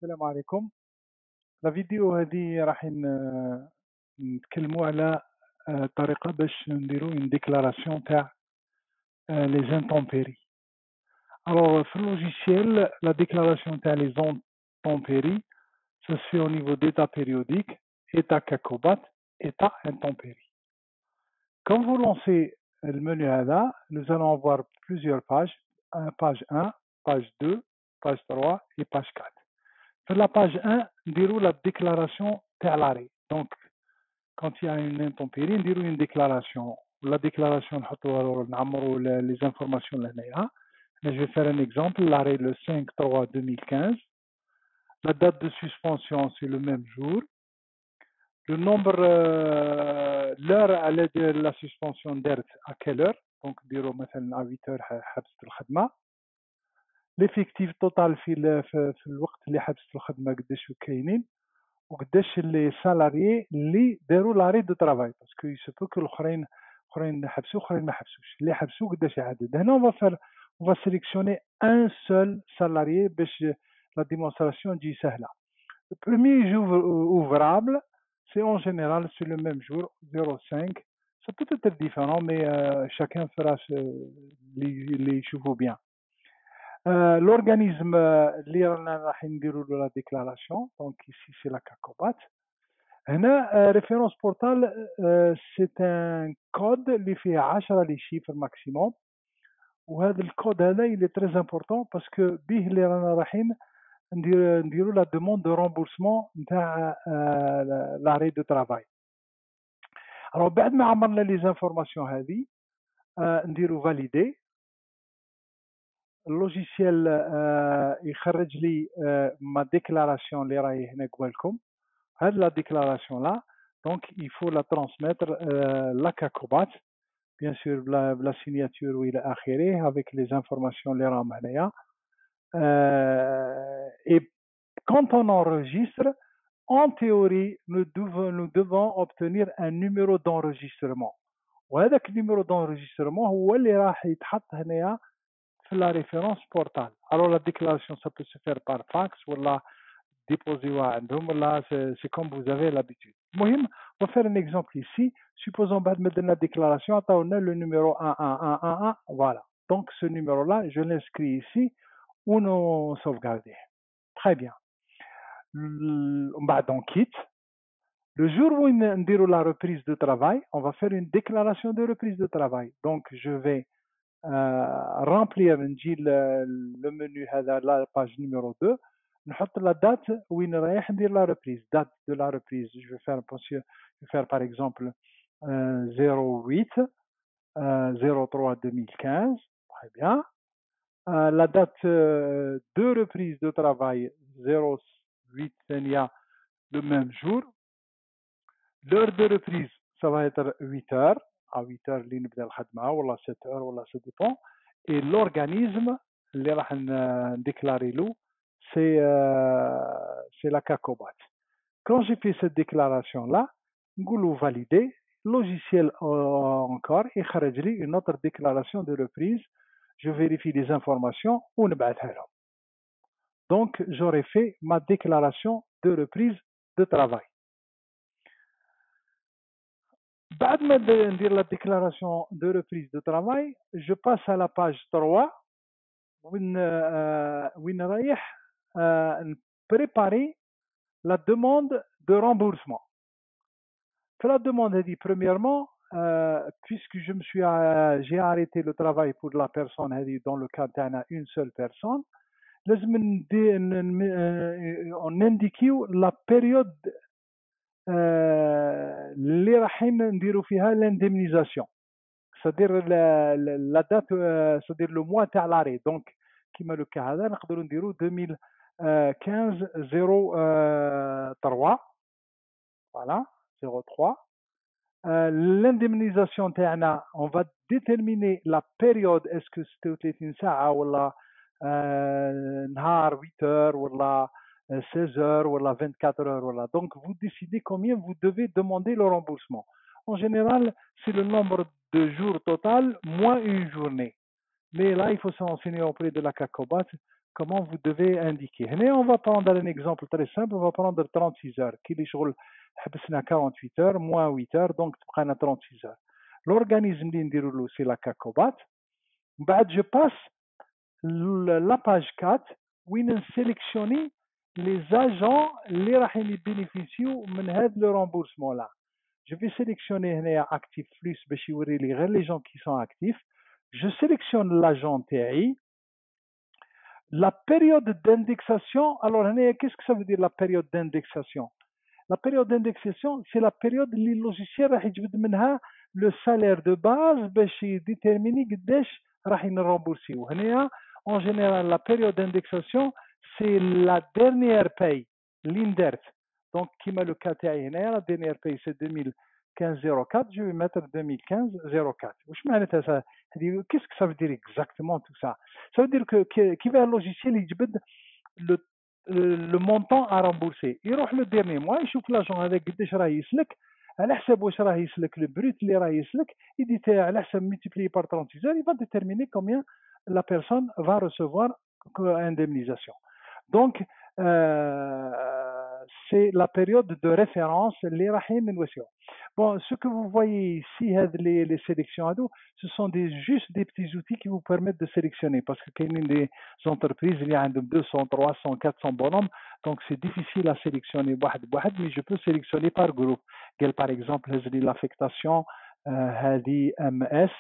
السلام عليكم. لا فيديو هذه راح نتكلموا على طريقة باش نديرو اون ديكلاراسيون تاع لي زانتومبيري. الوغ في اللوجيسيال لا ديكلاراسيون تاع لي زانتومبيري ça se fait au niveau d'état périodique, état cacobat, état intempérie. Quand vous lancez le menu هذا, nous allons avoir plusieurs pages, page 1, page 2, page 3 et page 4. Sur la page 1, نديرو la déclaration تاع l'arrêt. Donc, quand il y a une intempérie, نديرو une déclaration. La déclaration, نعمرو les informations لهنايا. Je vais faire un exemple. L'arrêt le 5/3/2015. La date de suspension, c'est le même jour. Le nombre, l'heure à l'aide de la suspension d'ERT, à quelle heure? Donc, نديرو مثلا à 8 heures حبست الخدمة. L'effectif total في الوقت اللي حبست الخدمة قداش كاينين. وقداش لي سالاريي اللي داروا لاري دو ترافاي باسكو يسبو كو الاخرين حبسوا اخرين ما حبسوش اللي حبسوا قداش يعدد هنا on va sélectionner un seul salarié باش la démonstration تجي سهله. Le premier jour ouvrable c'est en général c'est le même jour 05. Ça peut être différent mais chacun fera les يشوفوا bien. L'organisme اللي راح نديروا له la déclaration, donc ici c'est la CACOBAT. هنا référence portal c'est un code اللي فيه 10 les chiffres maximum. وهذا الكود هذا il est très important parce que به اللي رانا رايحين نديروا la demande de remboursement نتاع l'arrêt de travail. Alors بعد ما عمرنا les informations هذه نديروا valider. اللوجيسيال يخرج لي ما ديكلاراسيون اللي راهي هنا قبالكم. هاد لا ديكلاراسيون لا دونك il faut la transmettre la CACOBAT bien sûr بلا سيناتور والى اخره avec les informations اللي راهم هنايا. Et quand on enregistre, en théorie nous devons obtenir un numéro d'enregistrement. وهذاك النيميرو d'enregistrement هو اللي راح يتحط هنايا la référence portal. Alors la déclaration ça peut se faire par fax ou la déposer là c'est comme vous avez l'habitude. Mohim, on va faire un exemple ici. Supposons que la déclaration on a le numéro 1111, voilà. Donc ce numéro là je l'inscris ici ou nous sauvegarder. Très bien. On quitte. Le jour où on déroule la reprise de travail, on va faire une déclaration de reprise de travail. Donc je vais remplir le menu هذا la page numéro 2 نحط la date وين رايح ندير la reprise, date de la reprise. Je vais faire par exemple 08 03 2015. Très bien. La date de reprise de travail 08 ثانية le même jour. L'heure de reprise ça va être 8 heures. À 8 heures اللي نبدا الخدمه ولا 7 heures ولا ça dépend. Et l'organisme اللي راح نديكلاري له c'est la CACOBAT. Quand j'ai fait cette déclaration là نقولوا valider. Logiciel encore يخرج لي une autre déclaration de reprise. Je vérifie les informations ونبعثها لهم. Donc j'aurais fait ma déclaration de reprise de travail. بعد ما ندير la déclaration de reprise de travail, je passe à la page 3 وين رايح préparer la demande de remboursement. Pour la demande هذه premièrement puisque j'ai arrêté le travail pour la personne هذه dans le cas تاعنا une seule personne لازم on indiquer la période اللي رايحين نديروا فيها l'indemnisation. c'est-à-dire la date c'est-à-dire le mois تاع l'arrêt. Donc كيما لو كا هذا نقدروا نديروا 2015 03 voilà 03. L'indemnisation تاعنا on va déterminer la période. est-ce que 36 ساعة ولا نهار 8 heures ولا 16 heures ou 24 heures. Voilà. Donc, vous décidez combien vous devez demander le remboursement. En général, c'est le nombre de jours total moins une journée. Mais là, il faut se renseigner auprès de la CACOBAT comment vous devez indiquer. Là, on va prendre un exemple très simple, on va prendre 36 heures. Qui est شغل حبسنا 48 heures, moins 8 heures, donc تبقى 36 heures. L'organisme اللي نديرو له c'est la cacobate. بعد je passe la page 4 وين نسيليكسيوني les agents اللي راح يبينيفيسيو من هذا le remboursement là. Je vais sélectionner هنايا actif plus باش يوري لي غير les gens qui sont actifs. Je sélectionne l'agent TI. La période d'indexation, alors qu'est-ce que ça veut dire la période d'indexation? La période d'indexation, c'est la période où le logiciel راح يجبد منها le salaire de base باش يديتيرميني قداش راح ينرمبورسيو. هنايا en général la période d'indexation c'est la dernière paye اللي ندرت. Donc كيما le cas تاعي هنايا la dernière paye c'est 2015-04, je vais mettre 2015-04. واش معناتها ça? Qu'est-ce que ça veut dire exactement tout ça? Ça veut dire que كيف logiciel يجبد le montant à rembourser. يروح le dernier mois يشوف l'agent هذا قداش راه يسلك على حسب واش راه يسلك le brut اللي راه يسلك يدي على حسب multiplié par 36 heures, il va déterminer combien la personne va recevoir comme indemnisation. Donc c'est la période de référence اللي رايحين نوسعوا. Bon, ce que vous voyez ici, les sélections, ce sont juste des petits outils qui vous permettent de sélectionner parce que il y a des entreprises, il y a 200, 300, 400 bonhommes, donc c'est difficile à sélectionner, mais je peux sélectionner par groupe. Par exemple, l'affectation, MS,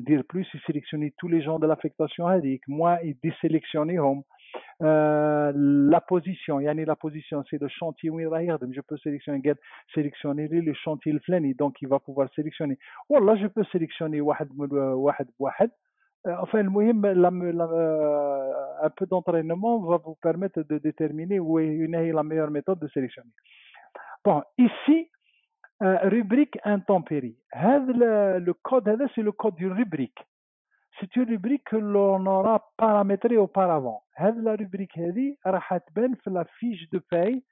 dire plus, sélectionner tous les gens de l'affectation, moi, il désélectionner la position, la position c'est le chantier où il je peux sélectionner le chantier le flani, donc il va pouvoir sélectionner. Voilà, je peux sélectionner enfin un peu d'entraînement va vous permettre de déterminer où est la meilleure méthode de sélectionner. Bon, ici rubrique intempérie. Le code c'est le code d'une rubrique. C'est une rubrique que l'on aura paramétrée auparavant. La rubrique راح تبان في la fiche de paye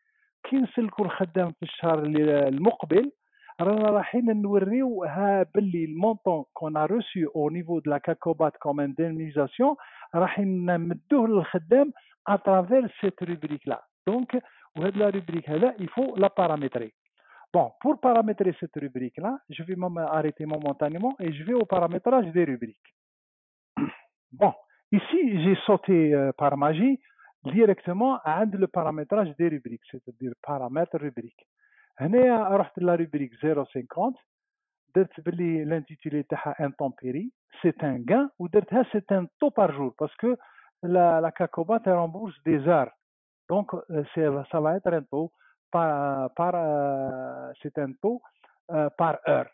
كي نسلكوا الخدام في الشهر المقبل رانا رايحين نوريوها باللي المونطون qu'on a reçu au niveau de la CACOBAT comme indemnisation راح نمدوه للخدام à travers cette rubrique là. Donc وهاد la rubrique هذا il faut la paramétrer. Bon, pour paramétrer cette rubrique là, je vais m'arrêter momentanément et je vais au paramétrage des rubriques. Bon, ici, j'ai sauté par magie directement à le paramétrage des rubriques, c'est-à-dire paramètres rubriques. هنا رحت la rubrique 050 درت باللي l'intitulé تاعها intempérie, c'est un gain ou درتها c'est un taux par jour parce que la CACOBAT rembourse des heures. Donc ça va être un taux c'est un taux par heure.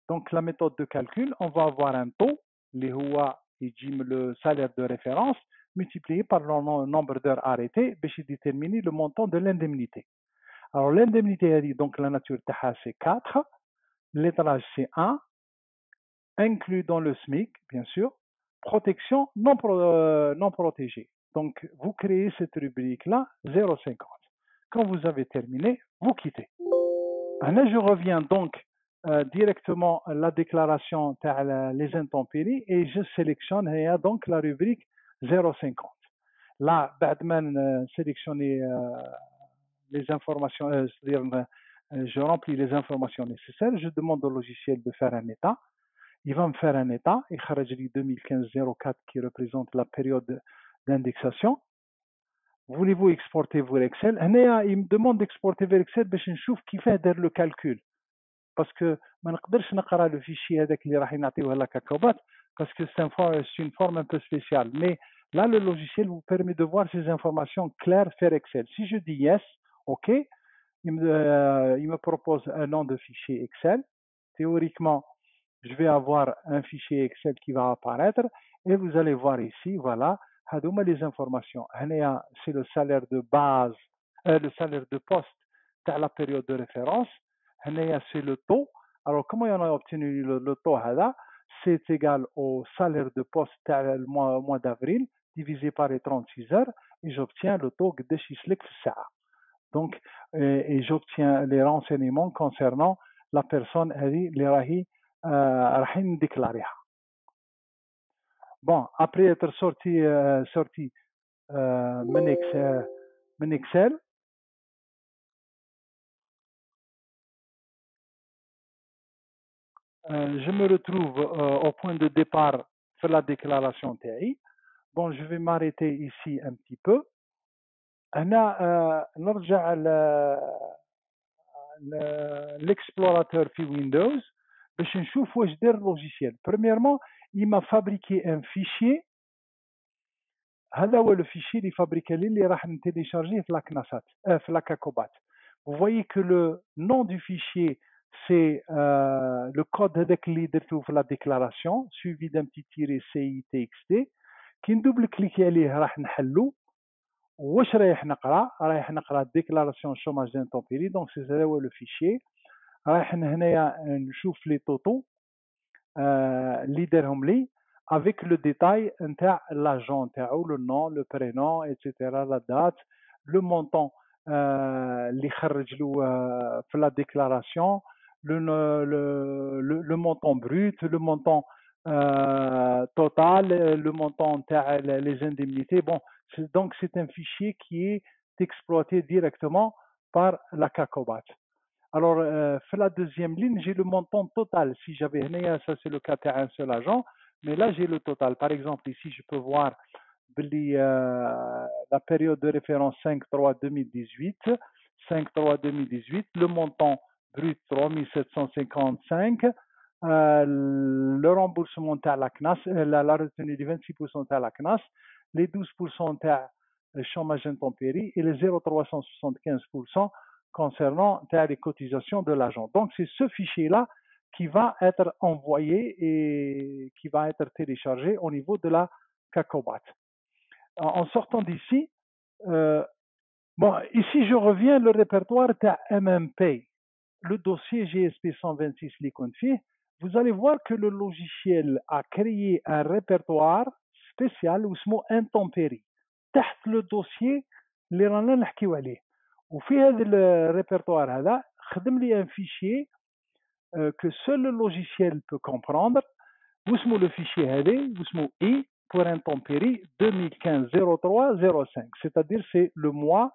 Donc la méthode de calcul, on va avoir un taux اللي هو le salaire de référence multiplié par le nombre d'heures arrêtées pour déterminer le montant de l'indemnité. Alors l'indemnité, donc la nature c'est 4, l'étalage c'est 1, inclus dans le SMIC, bien sûr, protection non protégée. Donc vous créez cette rubrique-là, 0,50. Quand vous avez terminé, vous quittez. Là, je reviens donc directement la déclaration les intempéries et je sélectionne donc la rubrique 0,50. Là, Badman sélectionner les informations, c'est-à-dire je remplis les informations nécessaires, je demande au logiciel de faire un état. Il va me faire un état, et Kharajli 2015-04 qui représente la période d'indexation. Voulez-vous exporter vers Excel? Il me demande d'exporter vers Excel باش نشوف كيفاه دار le calcul. Parce que ما نقدرش نقرا le fichier هذاك اللي راح ينعطيوه لك ككوبات parce que c'est une forme un peu spéciale. Mais là, le logiciel vous permet de voir ces informations claires faire Excel. Si je dis yes, OK, il me propose un nom de fichier Excel. Théoriquement, je vais avoir un fichier Excel qui va apparaître et vous allez voir ici, voilà, les informations. C'est le salaire de base, le salaire de poste à la période de référence. C'est le taux. Alors, comment on a obtenu le taux? C'est égal au salaire de poste le mois d'avril divisé par les 36 heures et j'obtiens le taux de Chislik Saa. Donc, et j'obtiens les renseignements concernant la personne les rahin déclarée. Bon, après être sorti من Excel. Je me retrouve au point de départ sur la déclaration TI. Bon, je vais m'arrêter ici un petit peu. هنا نرجع l'explorateur في Windows باش نشوف واش دار logiciel. Premièrement, il m'a fabriqué un fichier. هذا هو le fichier اللي fabriqué لي اللي راح نتيليشارجيه في لاكناسات في لاكاكوبات. Vous voyez que le nom du fichier c'est le code هذاك اللي درتو في la déclaration suivi d'un petit tiré CITXT. كي ندوبل كليكي عليه راح نحلو. واش رايح نقرا؟ رايح نقرا ديكلاراسيون شوماج دانتومبيري. دونك سي هذا هو لو فيشي. رايح هنايا نشوف لي طوطو اللي دارهم لي avec le détail نتاع لاجون تاعو لو نون لو برينون ايتترا لا دات لو مونطون اللي خرج له في لا ديكلاراسيون le montant brut, le montant total, le montant les indemnités. Bon, donc c'est un fichier qui est exploité directement par la CACOBAT. Alors, la deuxième ligne, j'ai le montant total. Si j'avais, ça c'est le cas d'un seul agent, mais là j'ai le total. Par exemple, ici je peux voir la période de référence 5-3-2018, 5-3-2018, le montant brut 3755, le remboursement à la CNAS, la retenue de 26% à la CNAS, les 12% à chômage intempérie et les 0,375% concernant les cotisations de l'agent. Donc c'est ce fichier-là qui va être envoyé et qui va être téléchargé au niveau de la CACOBAT. En sortant d'ici, bon, ici je reviens le répertoire de MMP, le dossier GSP 126 Liconfier. Vous allez voir que le logiciel a créé un répertoire spécial ou اسمه intempérie تحت le dossier اللي رانا نحكيو عليه. وفي هذا الريpertoire هذا خدم لي un fichier que seul le logiciel peut comprendre. واسمه le fichier هذا واسمه I pour intempérie 2015-03-05, c'est-à-dire c'est le mois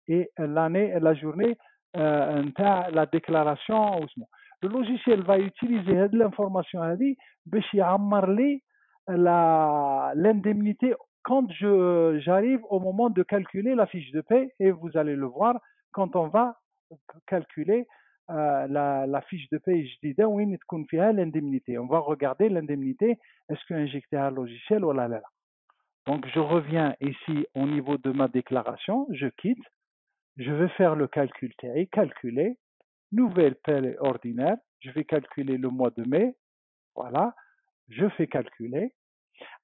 et l'année, la journée la déclaration. Le logiciel va utiliser l'information باش يعمر لي l'indemnité quand j'arrive au moment de calculer la fiche de paie, et vous allez le voir quand on va calculer la fiche de paie جديدة وين تكون فيها l'indemnité. On va regarder l'indemnité, est-ce que injecté à logiciel ou là. Donc je reviens ici au niveau de ma déclaration, je quitte, je vais faire le calcul TI, calculer, nouvelle paie ordinaire, je vais calculer le mois de mai, voilà, je fais calculer.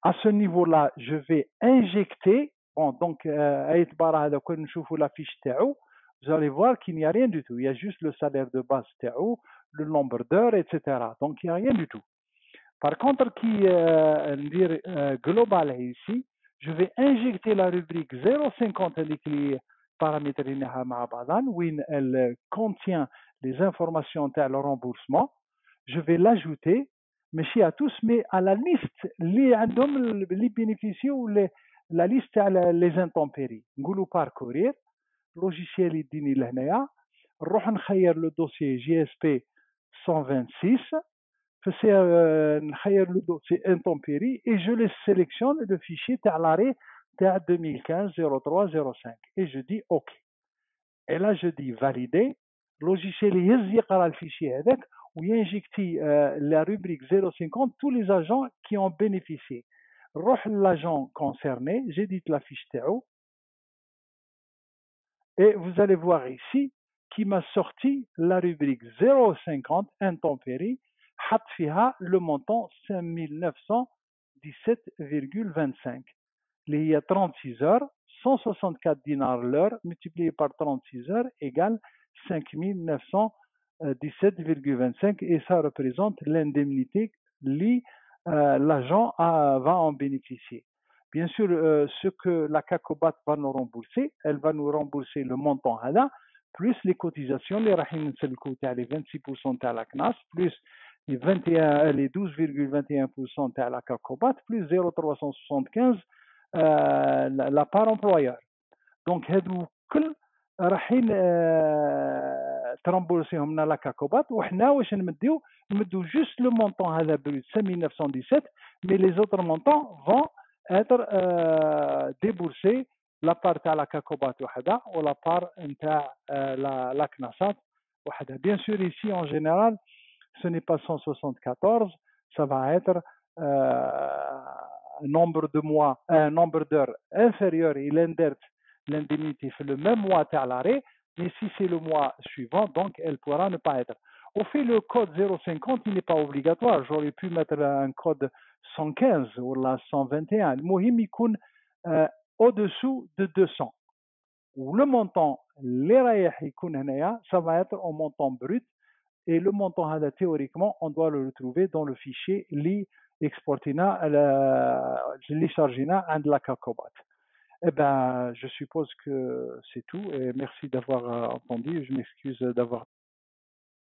À ce niveau-là, je vais injecter, bon, donc, la fiche TAO, vous allez voir qu'il n'y a rien du tout. Il y a juste le salaire de base TAO, le nombre d'heures, etc. Donc, il n'y a rien du tout. Par contre, qui global ici, je vais injecter la rubrique 050 qui paramètres où elle contient les informations de le remboursement. Je vais l'ajouter, mais chez à tous, mais à la liste, les bénéficiaires ou la liste les intempéries. Nous parcourir, logiciel idini l'hnéa, نروح نخير le dossier GSP 126. نخير le dossier intempérie et je le sélectionne le fichier تاع l'arrêt تاع 2015-03-05 et je dis OK. Et là je dis valider. Logiciel يهز يقرا الفيشي هذاك وينجكتي la rubrique 050 tous les agents qui ont bénéficié. نروح l'agent concerné, j'édite la fiche تاعو et vous allez voir ici qui m'a sorti la rubrique 050 intempérie. حط فيها le montant 5917,25 اللي هي 36 heures 164 dinars l'heure multiplié par 36 heures égale 5917,25 et ça représente l'indemnité que l'agent va en bénéficier. Bien sûr, ce que la CACOBAT va nous rembourser, elle va nous rembourser le montant là, plus les cotisations, les 26% à la CNAS, plus les 12,21% à la CACOBAT, plus 0,375 la part employeur. دونك هادو كل رايحين ترامبورسيهم من لا كاكوبات وحنا واش نمدو جوست لو مونطون هذا بروت 5917 مي لي زوتر مونطون فون اتر ديبورسي لا بار تاع لا كاكوبات وحدها ولا بار نتاع لا كناسات وحدها. بيان سور ici en général ce n'est pas 174, ça va être un nombre de mois, un nombre d'heures inférieur il indert l'indemnité fait le même mois à l'arrêt, mais si c'est le mois suivant, donc elle pourra ne pas être. Au fait, le code 050, il n'est pas obligatoire. J'aurais pu mettre un code 115 ou la 121. Le mohim, il coûte au-dessous de 200. Ou le montant, ça va être en montant brut. Et le montant, théoriquement, on doit le retrouver dans le fichier li exportina, li chargina and la cacobat. Eh ben, je suppose que c'est tout et merci d'avoir entendu. Je m'excuse d'avoir